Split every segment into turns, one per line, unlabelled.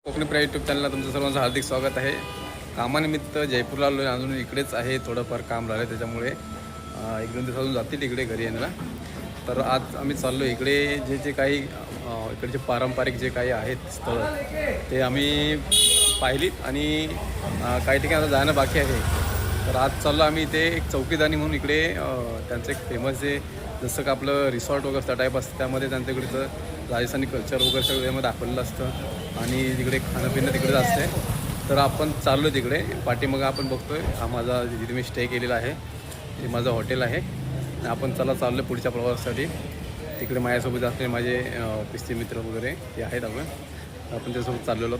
कोकणी प्राय यूट्यूब चॅनलला तुमचं सर्वांचं हार्दिक स्वागत आहे. कामानिमित्त जयपूरला आलो आहे, अजून इकडेच आहे, थोडंफार काम झालं त्याच्यामुळे एक दोन दिवसातून जातील इकडे घरी येण्याला. तर आज आम्ही चाललो इकडे जे काही इकडचे पारंपरिक जे काही आहेत स्थळं ते आम्ही पाहिलीत आणि काही ठिकाणी आता जाणं बाकी आहे. तर आज चाललो आम्ही इथे एक चौकीदानी म्हणून इकडे त्यांचं एक फेमस जे जसं का आपलं रिसॉर्ट वगैरे त्या टाईप असतं त्यामध्ये त्यांच्याकडचं राजस्थानी कल्चर वगैरे सगळं यामध्ये दाखवलेलं असतं आणि तिकडे खाणंपिणं तिकडेच असते. तर आपण चाललो तिकडे पाठीमागं आपण बघतोय हा माझा जिथे मी स्टे केलेला आहे ते माझं हॉटेल आहे. आपण चाललो पुढच्या प्रवासासाठी. तिकडे माझ्यासोबत असले माझे ऑफिसचे मित्र वगैरे ते आहेत. आपण त्यासोबत चाललेलो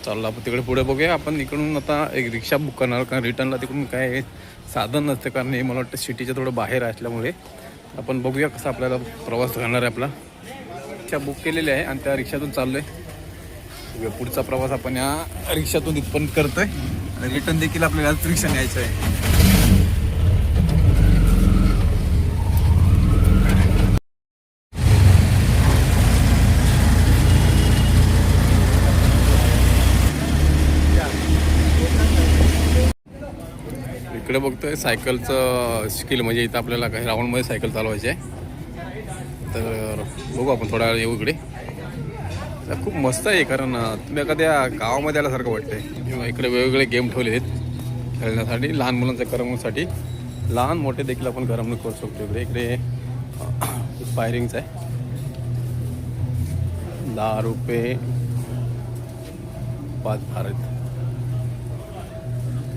चाललो आपण तिकडे पुढे बघूया. आपण इकडून आता एक रिक्षा बुक करणार कारण रिटर्नला तिकडून काय साधन नसतं कारण हे मला वाटतं सिटीच्या थोडं बाहेर असल्यामुळे. आपण बघूया कसं आपल्याला प्रवास करणार आहे. आपला रिक्षा बुक केलेली आहे आणि त्या रिक्षातून चाललो आहे. पुढचा प्रवास आपण या रिक्षातून इथपर्यंत करतोय आणि रिटर्न देखील आपल्याला रिक्षा न्यायचं आहे. इकडे बघतोय सायकलचं स्किल म्हणजे इथं आपल्याला काही राऊंडमध्ये सायकल चालवायची आहे. तर बघू आपण थोड्या वेळ येऊ इकडे. खूप मस्त आहे कारण तुम्ही एखाद्या गावामध्ये आल्यासारखं वाटतंय. इकडे वेगवेगळे गेम ठेवले आहेत खेळण्यासाठी, लहान मुलांच्या करमणुकीसाठी. लहान मोठे देखील आपण करमणूक करू शकतो. इकडे फायरिंगचं आहे. 10 रुपये 5 भारत.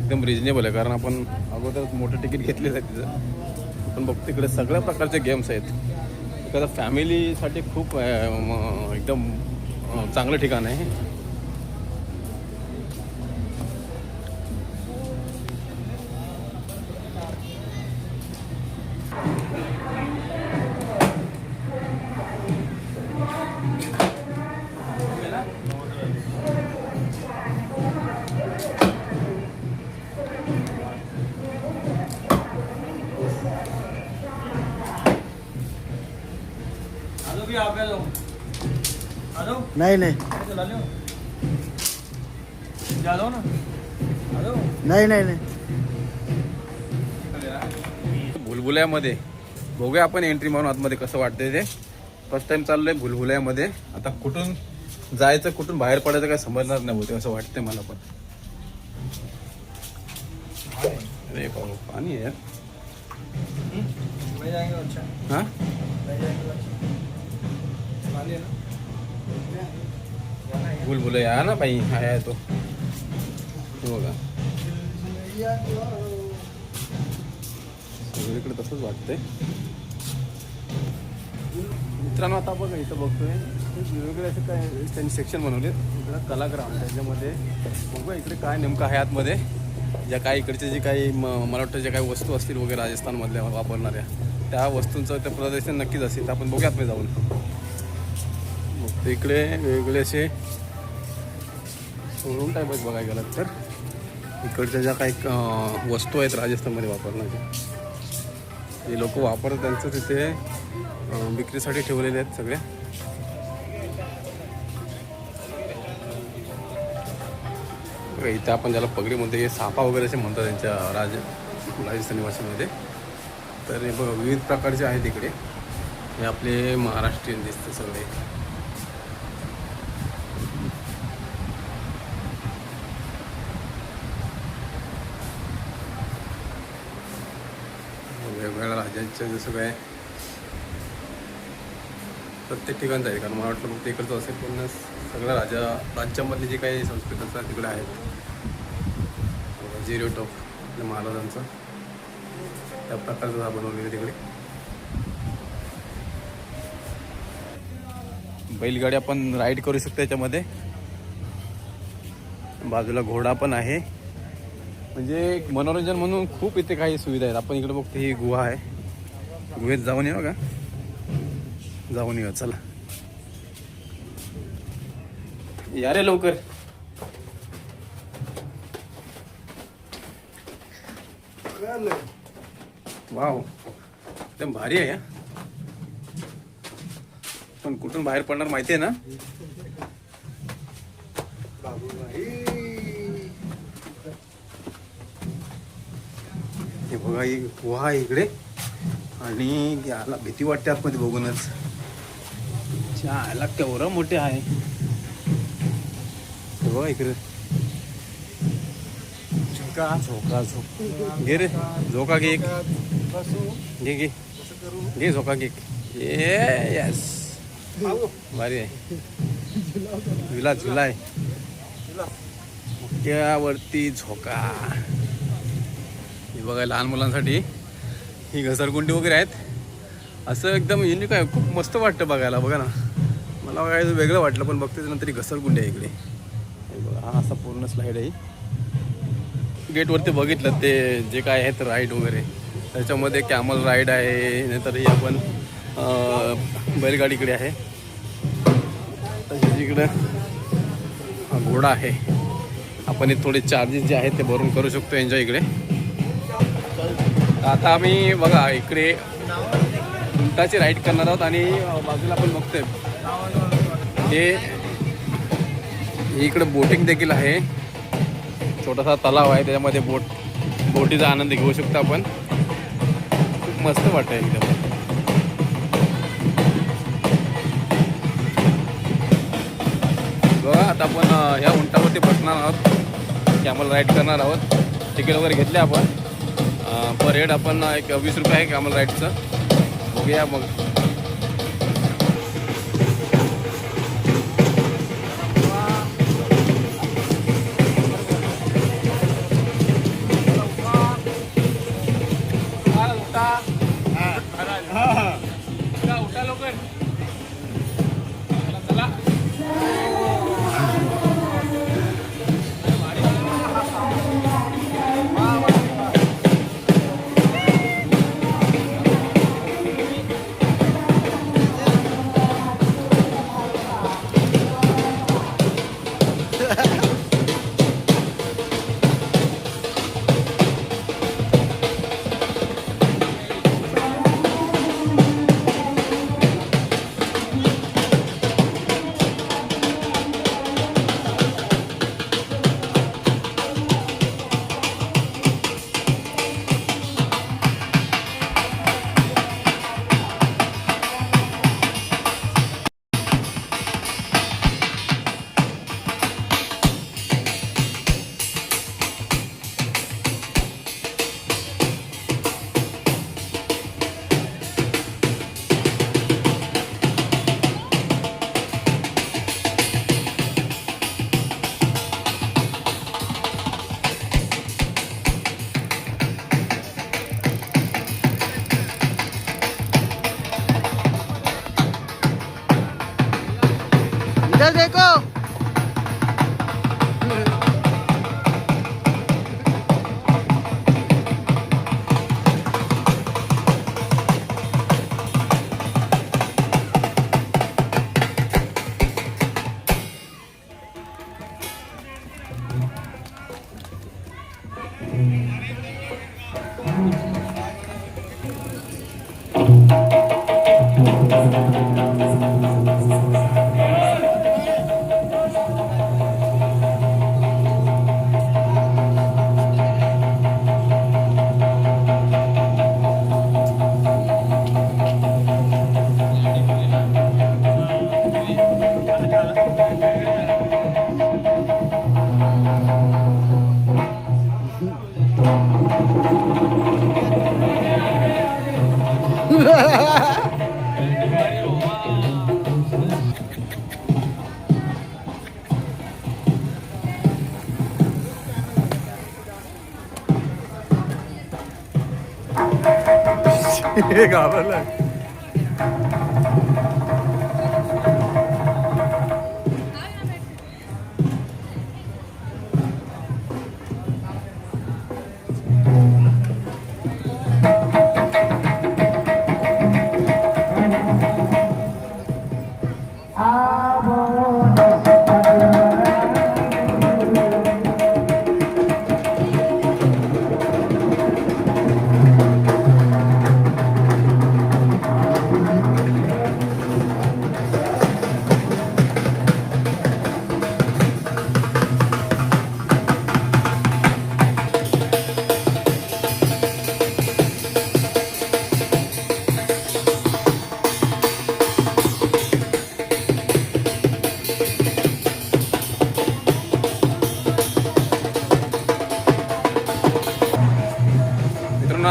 एकदम रिजनेबल आहे कारण आपण अगोदरच मोठं तिकीट घेतलेलं आहे तिथं. आपण बघतो इकडे सगळ्या प्रकारचे गेम्स आहेत. एखादा फॅमिलीसाठी खूप एकदम चांगलं ठिकाण आहे.
नहीं नहीं नहीं नहीं नहीं
भुलभुलयामध्ये बघूया आपण एंट्री मारून आतमध्ये कसं वाटतंय ते. फर्स्ट टाइम चाललोय भुलभुलयामध्ये. आता कुठून जायचं कुठून बाहेर पडायचं काय समजणार नाही होते असं वाटतंय मला पण. अरे बाबा पाणी आहे हां भुलभुलया आहे ना बाई. आहे तो बघा सगळीकडे तसंच वाटतंय मित्रांनो. आता बघा इथं बघतोय वेगवेगळे असे काय त्यांनी सेक्शन बनवले इकडं कलाग्राम. त्याच्यामध्ये बघूया इकडे काय नेमकं आहे आतमध्ये. ज्या काही इकडचे जे काही मला वाटतं ज्या काही वस्तू असतील वगैरे राजस्थानमधल्या वापरणाऱ्या त्या वस्तूंचं ते प्रदर्शन नक्कीच असेल. तर आपण बघूया आतमध्ये जाऊन. मग इकडे वेगवेगळे असे शोरूम टाईपच बघायला गेलं तर इकडच्या ज्या काही वस्तू आहेत राजस्थानमध्ये वापरण्याच्या जे लोक वापरतात त्यांचं तिथे विक्रीसाठी ठेवलेले आहेत सगळे. इथे आपण ज्याला पगडीमध्ये सापा वगैरे असे म्हणतात त्यांच्या राजस्थानी भाषेमध्ये. तर हे बघा विविध प्रकारचे आहेत इकडे. हे आपले महाराष्ट्रीयन दिसते सगळे. वेगवेगळ्या राज्यांच्या जसं काय प्रत्येक ठिकाणचं आहे कारण मला वाटलं फक्त इकडचं असेल पण सगळ्या राज्यामधली जी काही संस्कृती असतात तिकडे आहेत. जिरो टॉप आपल्या महाराजांचा त्या प्रकारचा बनवलेलं तिकडे. बैलगाडी आपण राईड करू शकतो त्याच्यामध्ये. बाजूला घोडा पण आहे. म्हणजे मनोरंजन म्हणून खूप इथे काही सुविधा आहेत. आपण इकडे बघतो ही गुहा आहे. गुहेत जाऊन येऊ का जाऊन येऊ चला या रे लवकर. वाव एकदम भारी आहे. पण कुठून बाहेर पडणार माहिती आहे ना. हे बघा एक गुहा आहे इकडे आणि याला भीती वाटते आतमध्ये बघूनच. याला केवढं मोठे आहे बघा इकडे. झोका झोका झोका घे रे, झोका घे एक, घे घे घे झोका घे. यस भारी आहे. झुला झुला आहे त्यावरती झोका. हे बघा लहान मुलांसाठी ही घसरगुंडी वगैरे आहेत. असं एकदम युनिक आहे, खूप मस्त वाटतं बघायला. बघा ना, मला बघायचं वेगळं वाटलं पण बघते नंतर ही घसरगुंडी आहे इकडे. हे बघा हा असा पूर्ण स्लाईड आहे. गेटवरती बघितलं ते जे काय आहेत राईड वगैरे, त्याच्यामध्ये कॅमल राईड आहे, नाहीतर ही आपण बैलगाडीकडे आहे. इकडं हा घोडा आहे. आपण हे थोडे चार्जेस जे आहेत ते भरून करू शकतो एन्जॉय इकडे. आता आम्ही बघा इकडे उंटाची राईड करणार आहोत आणि बाजूला आपण बघतोय ते इकडे बोटिंग देखील आहे. छोटासा तलाव आहे, त्याच्यामध्ये बोटीचा आनंद घेऊ शकतो आपण. खूप मस्त वाटतं एकदम. बघा आता आपण ह्या उंटावरती बसणार आहोत, कॅमल राईड करणार आहोत. तिकीट वगैरे घेतले आपण. पर हेड आपण एक 20 रुपये आहे कॅमल राईडचं. बघूया मग. उठा लवकर चला.
इधर देखो.
घाबरला.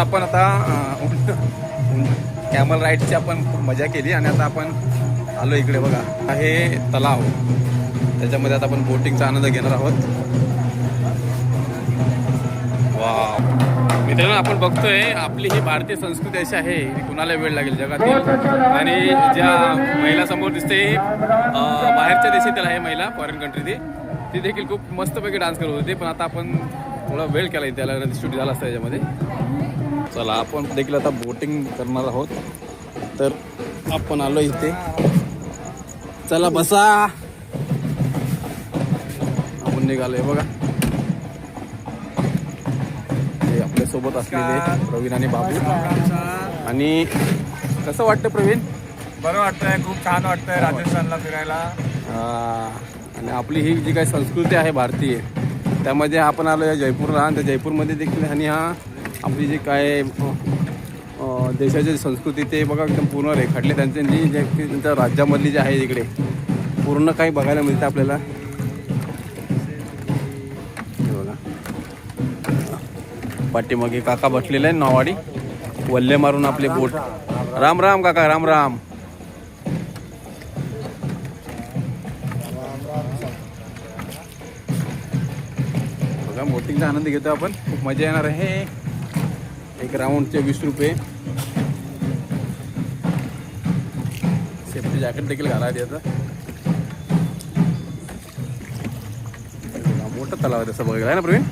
आपण आता कॅमल राईडची आपण मजा केली आणि आता आपण आलो इकडे बघा. आहे तलाव, त्याच्यामध्ये आता आपण बोटिंगचा आनंद घेणार आहोत. वा मित्रांनो, आपण बघतोय आपली ही भारतीय संस्कृती अशी आहे, कुणाला वेळ लागेल जगातील. आणि ज्या महिला समोर दिसते बाहेरच्या देशातील आहे महिला, फॉरेन कंट्री. ती देखील खूप मस्तपैकी डान्स करत होती, पण आता आपण थोडा वेळ केला त्याला, शूट झाला असता त्याच्यामध्ये. चला आपण देखील आता बोटिंग करणार आहोत. तर आपण आलो इथे, चला बसा. आपण निघालोय बघा. आपल्या सोबत असलेले प्रवीण आणि बाबू. आणि कसं वाटतं प्रवीण?
बरं वाटतंय, खूप छान वाटतंय राजस्थानला फिरायला.
आणि आपली ही जी काही संस्कृती आहे भारतीय, त्यामध्ये आपण आलो या जयपूरला. आणि त्या जयपूरमध्ये देखील आणि हा आपली जी काय देशाची संस्कृती ते बघा एकदम पूर्ण रेखाटले. त्यांची जे त्यांच्या राज्यामधली जी आहे इकडे पूर्ण काही बघायला मिळतं आपल्याला. पाठीमागे काका बसलेले आहे नावाडी, वल्ले मारून आपले बोट. राम राम काका, राम राम. बघा बोटिंगचा आनंद घेतो आपण, खूप मजा येणार आहे. एक राऊंडचे 20 रुपये. सेफ्टी जॅकेट देखील घालायला येतं. मोठं तलाव आहे तसं बघायला आहे ना प्रवीण?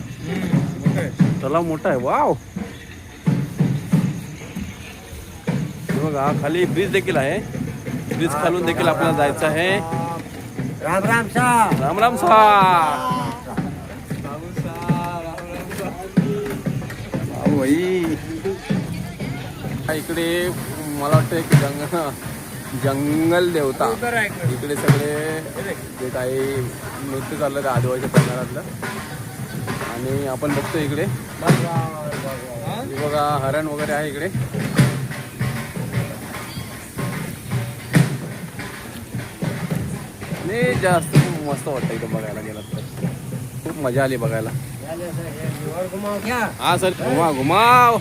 तलाव मोठा आहे. वाव, बघा खाली ब्रिज देखील आहे. ब्रिज खालून देखील आपल्याला जायचं आहे.
राम राम सा.
राम राम सा. इकडे मला वाटतं एक जंगल देवता. इकडे सगळे जे काही नृत्य चाललं ते आदिवासी प्रकारातलं. आणि आपण बघतो इकडे बघा हरण वगैरे आहे इकडे. नाही जास्त खूप मस्त वाटतं इकडे बघायला गेलं तर. खूप मजा आली बघायला. हा सर, घुमा घुमाव.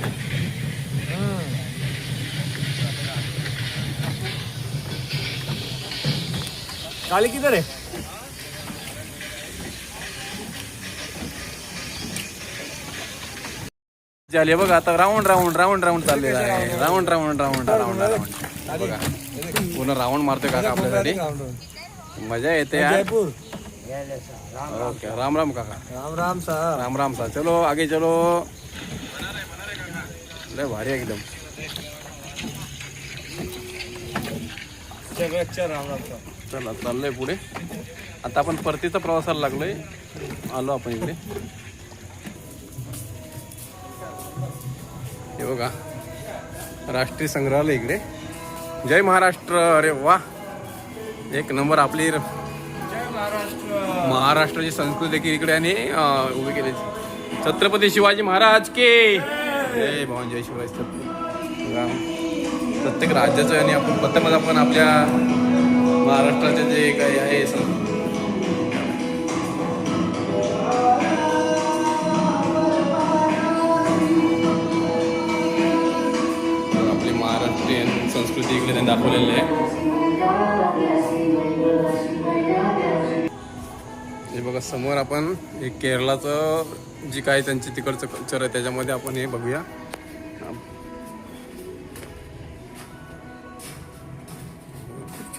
काली किधर आहे?
झाले बघा. आता राऊंड राऊंड राऊंड राऊंड चाललेला आहे. Round round round round round बघा. पूर्ण राऊंड मारतोय काका आपल्यासाठी. मजा येते यार. ओके, राम राम काका.
राम राम सा.
राम राम सा. चलो आगे चलो. लय भारी एकदम.
राम राम सा.
चला चाललोय पुढे. आता आपण परतीचा प्रवासाला लागलोय. आलो आपण इकडे. हे बघा राष्ट्रीय संग्रहालय इकडे. जय महाराष्ट्र. अरे वा, एक नंबर. आपली महाराष्ट्राची संस्कृती देखील इकडे आणि उभी केली. छत्रपती शिवाजी महाराज के जय. भवन जय शिवाजी. बघा प्रत्येक राज्याचं आणि आपण प्रथमच आपण आपल्या महाराष्ट्राचे जे काही आहे आपली महाराष्ट्रीयन संस्कृती इकडे त्यांनी दाखवलेली आहे. हे बघा समोर आपण हे केरळाचं जी काही त्यांची तिकडचं कल्चर आहे त्याच्यामध्ये आपण हे बघूया.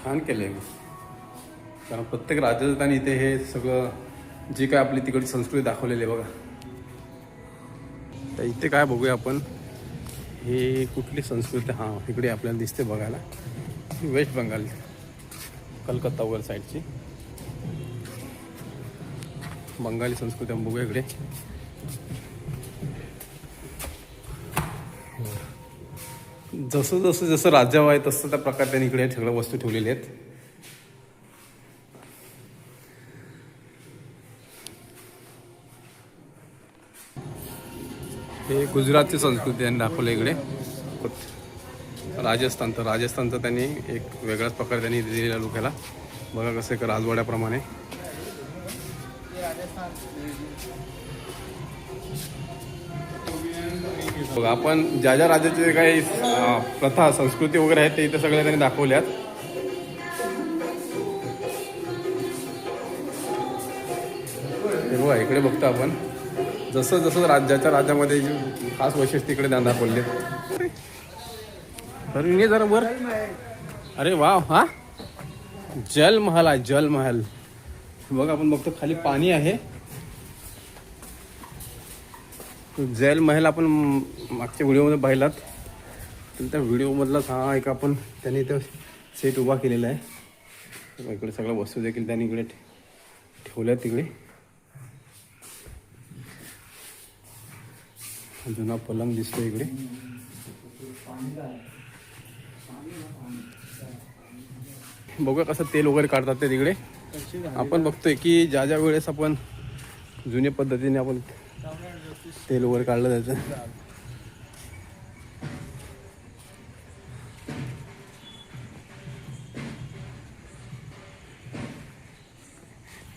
छान केलं आहे कारण प्रत्येक राज्यात त्यांनी इथे हे सगळं जी काय आपली तिकडची संस्कृती दाखवलेली आहे बघा. तर इथे काय बघूया आपण, हे कुठली संस्कृती. हां इकडे आपल्याला दिसते बघायला. वेस्ट बंगाल, कलकत्ता वगैरे साईडची बंगाली संस्कृती आपण बघूया इकडे. जसं जसं जसं राज्य आहे तसं त्या प्रकारे त्यांनी इकडे सगळ्या वस्तू ठेवलेल्या आहेत. हे गुजरातची संस्कृती त्यांनी दाखवली इकडे. राजस्थान, तर राजस्थानचं त्यांनी एक वेगळ्याच प्रकारे त्यांनी दिलेल्या लोकांना बघा कसं एक राजवाड्याप्रमाणे. बघा आपण ज्या ज्या राज्याचे जे काही प्रथा संस्कृती वगैरे आहेत ते इथे सगळ्या त्यांनी दाखवल्यात. हे बघा इकडे बघतो आपण जसं जसं राज्यामध्ये खास वैशिष्ट्य इकडे दाखवले. अरे जरा वर. अरे वा हा जलमहल आहे जलमहल. बघा आपण बघतो खाली पाणी आहे. जलमहल आपण मागच्या व्हिडिओमध्ये पाहिलात तर त्या व्हिडिओमधलाच हा एक आपण त्यांनी इथं सेट उभा केलेला आहे. इकडे सगळ्या वस्तू देखील त्यांनी इकडे ठेवल्या तिकडे. जुना पलंग दिसतो इकडे. बघूया कसं तेल वगैरे काढतात ते तिकडे. आपण बघतोय की ज्या ज्या वेळेस आपण जुन्या पद्धतीने आपण तेल वगैरे काढलं जायचं.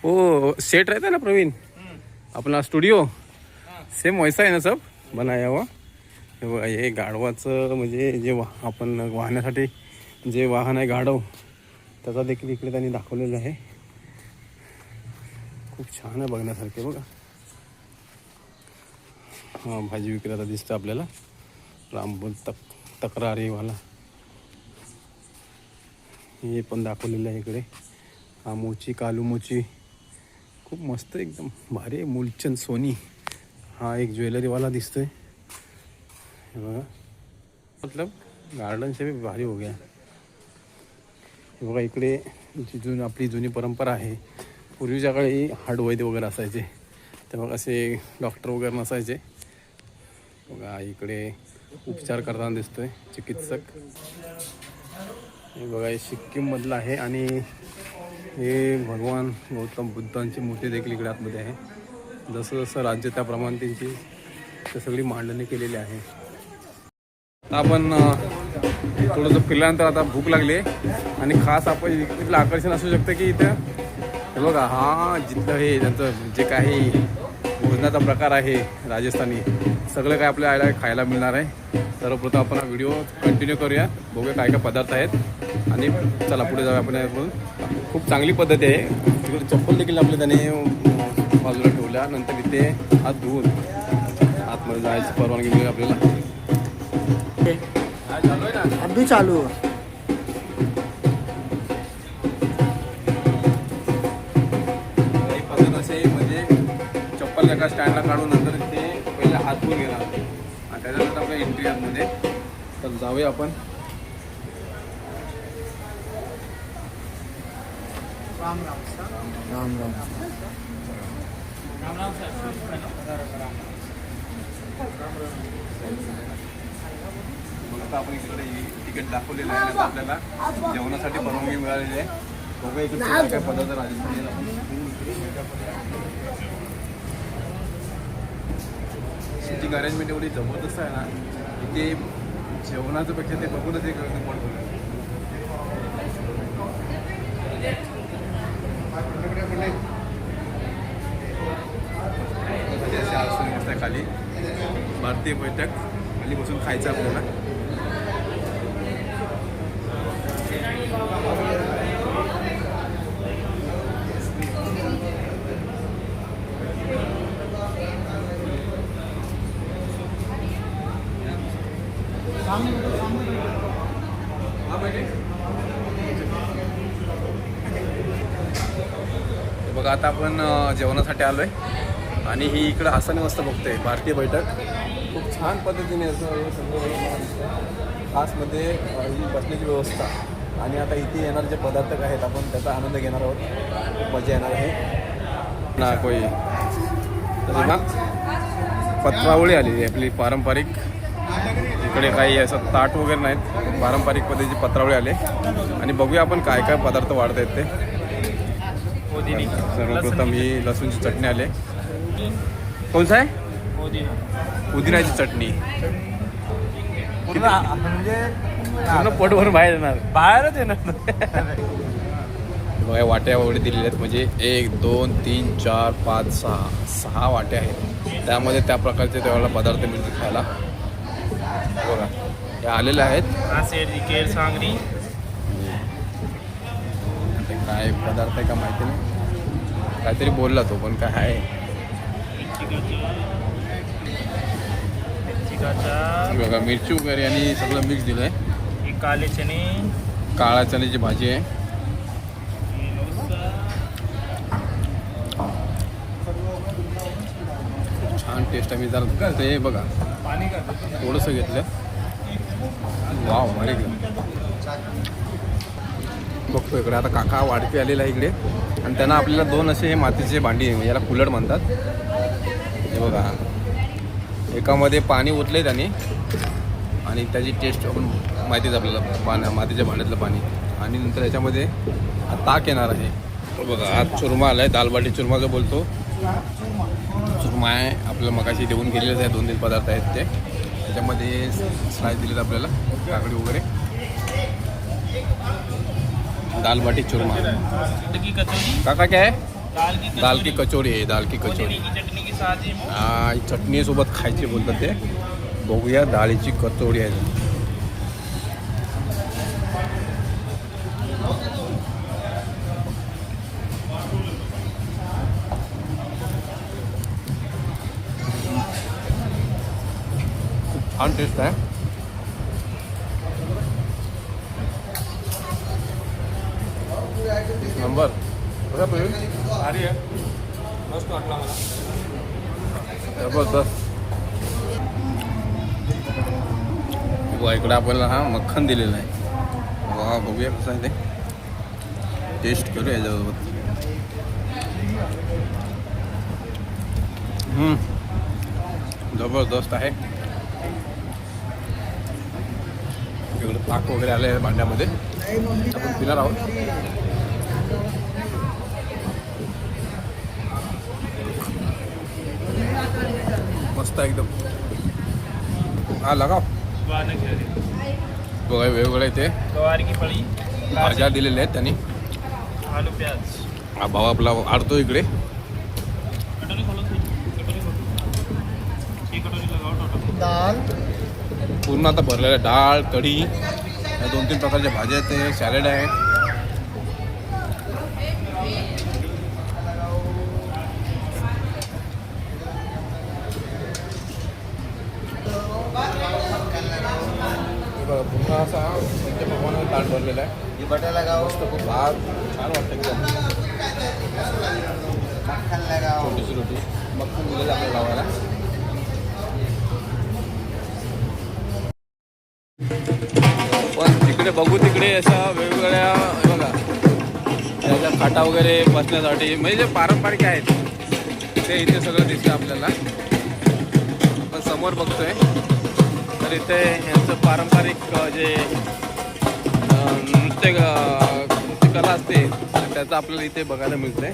ओ सेट रहता है ना प्रवीण अपना स्टुडिओ सेम वैसा आहे ना सब बनाया हुआ. हे बघा हे गाढवाचं म्हणजे जे आपण वाहण्यासाठी जे वाहन आहे गाढव त्याचा देखील इकडे त्यांनी दाखवलेलं आहे. खूप छान आहे बघण्यासारखे. बघा हा भाजी विक्रेता दिसतं आपल्याला रामबोल तक्रारीवाला. हे पण दाखवलेलं आहे इकडे. हा मोची कालू मोची खूप मस्त एकदम भारी आहे. मूलचंद सोनी हा एक ज्वेलरीवाला दिसतोय. हे बघा मतलब गार्डन से भी भारी हो गया. हे बघा इकडे जी आपली जुनी परंपरा आहे. पूर्वीच्या काळी हाडवैद्य वगैरे असायचे तेव्हा असे डॉक्टर वगैरे नसायचे. बघा इकडे उपचार करताना दिसतोय चिकित्सक. हे बघा हे सिक्कीममधलं आहे आणि हे भगवान गौतम बुद्धांची मूर्ती देखील इकडे आतमध्ये आहे. जसं जसं राज्य त्याप्रमाणे त्यांची ते सगळी मांडणी केलेली आहे. आता आपण थोडंसं फिरल्यानंतर आता भूक लागली आणि खास आपण इथलं आकर्षण असू शकतं की इथं हे बघा हा जिथलं हे त्यांचं जे काही भोजनाचा प्रकार आहे राजस्थानी सगळं काय आपल्याला खायला मिळणार आहे. सर्वप्रथम आपण हा व्हिडिओ कंटिन्यू करूया. बघूया काय काय पदार्थ आहेत आणि चला पुढे जाऊया आपण. खूप चांगली पद्धती आहे. तिकडे चप्पल देखील आपले त्याने बाजूला ठेवल्या. नंतर इथे हात धुवून आतमध्ये जायची परवानगी मिळेल आपल्याला.
अभी चालू
पद्धत असे म्हणजे चप्पल एका स्टँडला काढून नंतर ते पहिले हात धुवून घेणार आणि त्याच्यानंतर आपल्या एंट्री आतमध्ये. तर जाऊया आपण.
राम राम.
आता आपण इकडे तिकीट दाखवलेलं आहे. आता आपल्याला जेवणासाठी परवानगी मिळालेली आहे. बघूया इकडे काय काय पदार्थ राजस्थानी सिटिंग अरेंजमेंट एवढी जबरदस्त आहे ना इथे जेवणाचं पेक्षा ते बघूनच एक पडतो. खाली भारतीय बैठक खाली बसून खायचं आपल्याला. बघा आता आपण जेवणासाठी आलोय आणि ही इकडं आसाने मस्त बघतोय भारतीय बैठक. खूप छान पद्धतीने असं सगळं खासमध्ये ही बसण्याची व्यवस्था आणि आता इथे येणारे जे पदार्थ आहेत आपण त्याचा आनंद घेणार आहोत. खूप मजा येणार आहे ना. कोई ना पत्रावळी आलेली आपली पारंपरिक. इकडे काही असं ताट वगैरे नाहीत. पारंपरिक पद्धतीची पत्रावळी आले आणि बघूया आपण काय काय पदार्थ वाढत आहेत ते. सर्वप्रथम ही लसूणची चटणी आली. कोणसा आहे पुदिनाची चटणी.
म्हणजे
पूर्ण पोटभरून बाहेर येणार.
बाहेरच येणार.
बघा वाट्या वगैरे दिलेल्या आहेत, म्हणजे 1 2 3 4 5 6 वाट्या आहेत. त्यामध्ये त्या प्रकारचे त्यावेळेला पदार्थ मिळतील खायला. बघा हे आलेले आहेत.
केर सांगरी
ते काय पदार्थ आहे का माहिती नाही, काहीतरी बोलला तो, पण काय आहे बघा. मिरची वगैरे आणि सगळं मिक्स दिलं आहे.
काले चणे,
काळा चण्याची भाजी आहे. छान टेस्ट आहे. मी जरा ते बघा थोडंसं घेतलं. वाव भारी बघतो इकडे. आता काका वाढपी आलेला आहे इकडे, आणि त्यांना आपल्याला 2 असे हे मातीचे भांडी आहे, याला कुलड म्हणतात. हे बघा एकामध्ये पाणी ओतले त्याने, आणि त्याची टेस्ट आपण माहितीच आपल्याला मातीच्या भांड्यातलं पाणी. आणि नंतर याच्यामध्ये ताक येणार आहे. बघा आज चुरमा आला आहे, दालबाटी चुरमा जो बोलतो चुरमा आहे. आपल्याला मगाशी देऊन गेलेलेच आहे. 2-3 पदार्थ आहेत ते. त्याच्यामध्ये स्लाइस दिलेत आपल्याला, काकडी वगैरे. दालबाटी चुरमा. काका काय आहे? दाल की कचोरी आहे. दाल की कचोरी हा, चटणी सोबत खायची बोलतात ते. बघूया डाळीची कचोरी आहे. छान टेस्ट आहे. नंबर
भारी आहे, मस्त वाटला मला.
जबरदस्त. इकडं आपल्याला हा मक्खन दिलेला आहे. वा बघूया कसं आहे ते. टेस्ट करूया याच्यासोबत. जबरदस्त आहे. इकडं ताक वगैरे आले आहे भांड्यामध्ये. आपण पिणार आहोत. मस्त एकदम. हा लगाव. बघा वेगवेगळे ते
गवार की फळी,
भाज्या दिलेल्या आहेत त्यांनी.
आलू प्याज.
हा भाव आपला आडतो इकडे.
दाल,
पूर्ण आता भरलेलं आहे. डाळ, कढी, या 2-3 प्रकारच्या भाज्या आहेत. ते सॅलड आहे. पूर्ण असा पंचपक्वान्न ताट भरलेला आहे. मस्त खूप भात छान वाटतं एकदम. छोटीशी रोटी मक्खन दिलेलं आपल्याला लावायला. पण तिकडे बघू तिकडे अशा वेगवेगळ्या बघा त्याच्या खाटा वगैरे बसण्यासाठी, म्हणजे जे पारंपरिक आहेत ते इथे सगळं दिसतं आपल्याला. पण समोर बघतोय तर इथे यांचं पारंपरिक जे नृत्यकला असते त्याचं आपल्याला इथे बघायला मिळतंय.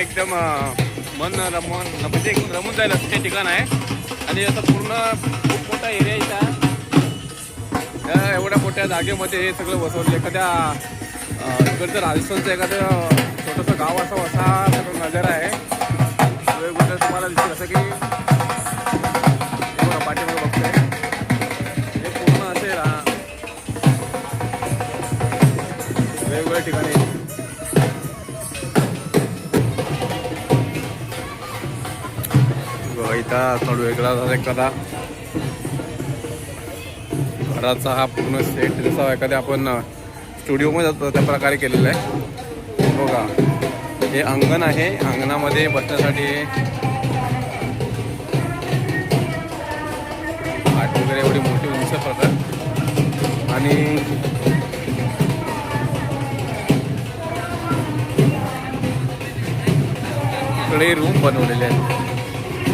एकदम मन रमून म्हणजे एकदम रमून जाईल असं ते ठिकाण आहे. आणि असं पूर्ण खूप मोठा एरिया इथं. एवढ्या मोठ्या जागेमध्ये हे सगळं बसवलं. एखाद्या इकडचं राजस्थानचं एखादं छोटंसं गाव असावं असा सगळं नजारा आहे. वेगवेगळं तुम्हाला दिसेल असं की पाठीमागे बघतोय हे पूर्ण असे वेगवेगळ्या ठिकाणी. इथं थोडं वेगळा झाला एखादा घराचा हा पूर्ण सेट जसा एखाद्या आपण स्टुडिओमध्ये जातो त्या प्रकारे केलेला आहे. बघा हे अंगण आहे. अंगणामध्ये बसण्यासाठी खाट वगैरे एवढी मोठी उंच प्रकार. आणि इकडे रूम बनवलेले आहेत.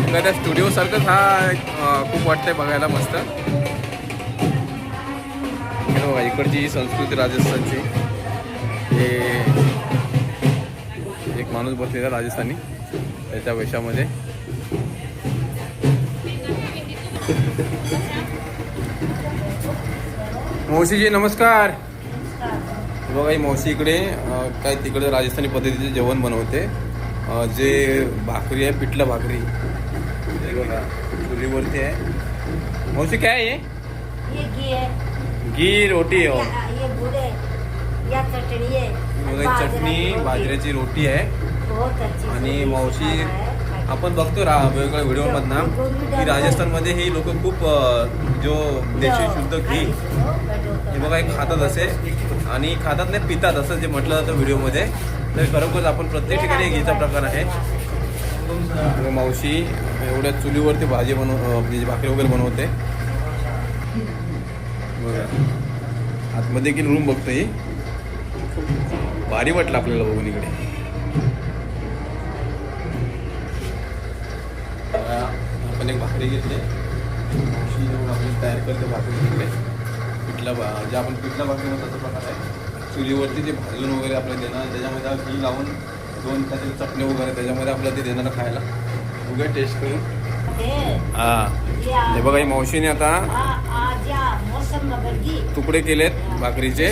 बघा त्या स्टुडिओसारखंच हा खूप वाटतंय बघायला मस्त. हे बघा इकडची ही संस्कृती राजस्थानची. हे एक माणूस बसलेला राजस्थानी त्याच्या वेशामध्ये. मावशीजी नमस्कार. बघा ही मावशी इकडे काय तिकडे राजस्थानी पद्धतीचे जेवण बनवते. जे भाकरी आहे पिठलं भाकरी हे बघा चुलीवरती आहे. मावशी काय आहे
ये घी है,
घी रोटी आहे.
ये गुड़ है, या चटनी है,
बघा ही चटणी बाजऱ्याची रोटी आहे.
बहुत अच्छी
आणि
से
मावशी
खाना है.
आपण बघतो वेगवेगळ्या व्हिडिओमधनं की राजस्थानमध्ये ही लोक खूप जो देशी शुद्ध घी हे बघा हे खातात असे. आणि खातात नाही पितात असं जे म्हटलं जातं व्हिडिओमध्ये. तर खरोखरच आपण प्रत्येक ठिकाणी घीचा प्रकार आहे. मावशी एवढ्या चुलीवरती भाजी म्हणजे भाकरी वगैरे बनवते. बघा आतमध्ये की रूम बघतो ही खूप भारी वाटलं आपल्याला बघून इकडे. आपण एक भाकरी घेतली. मावशी जेवढं आपण तयार करते भाकरी घेतले पिठला जे आपण पिठला भाकरी म्हणतो तसा प्रकार आहे. चुलीवरती जे भाजून वगैरे आपल्याला देणार त्याच्यामध्ये घी लावून दोन काहीतरी चटणी वगैरे त्याच्यामध्ये आपल्याला ते देणार खायला. वगैरे टेस्ट करून. हां हे बघा ही मावशीने आता तुकडे केलेत भाकरीचे.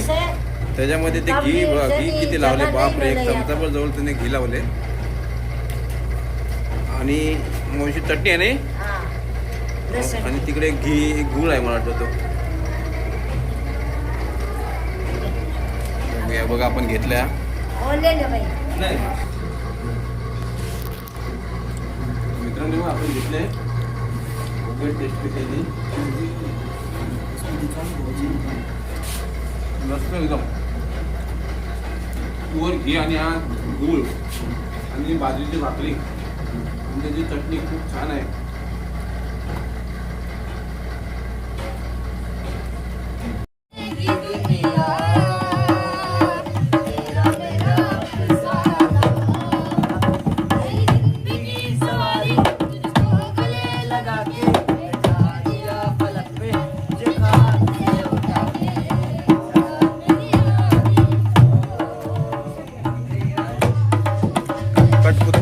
त्याच्यामध्ये ते घी किती लावले बापरे. एक चमचाभर जवळ त्याने घी लावले. आणि मावशी चटणी आहे नाही आणि तिकडे घी गुळ आहे मला वाटतं तो. बघा आपण घेतल्या मित्रांनो आपण घेतले टेस्ट केली मस्त एकदम प्युअर घी आणि हा गूळ आणि बाजरीची भाकरी आणि त्याची चटणी खूप छान आहे.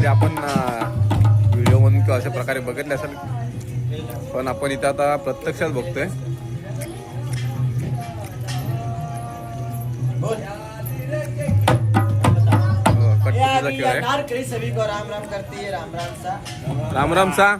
आपण व्हिडिओमधून किंवा अशा प्रकारे बघितले असेल पण आपण इथं आता प्रत्यक्षात बघतोय. कठपुतलीचा खेळ आहे.
सभी को राम राम करती है. राम राम सा.
राम राम सा.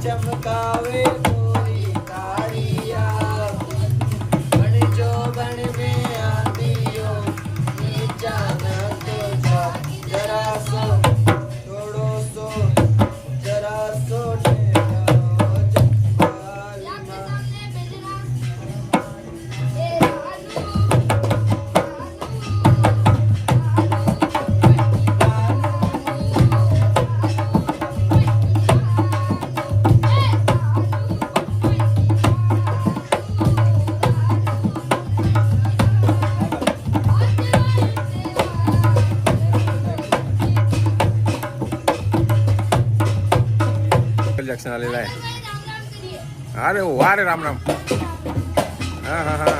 चमकावे कोई कारिया बन जो बन में आदियो नीचा न तो जा जरा सो थोड़ो सो जरा सो
जॅक्सन आलेला आहे. अरे वा रे राम राम. हा हा हा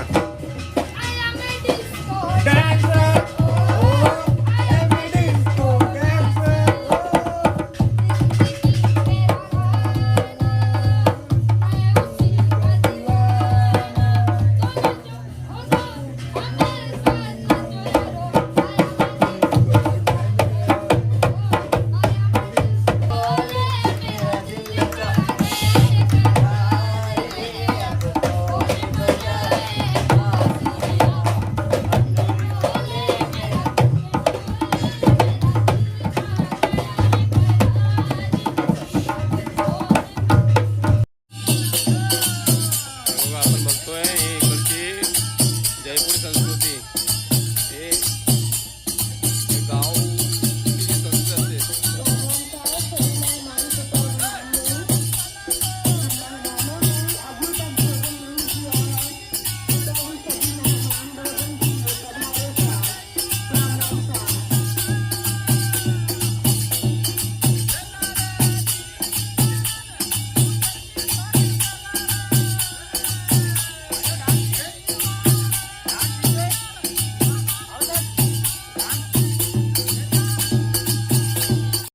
की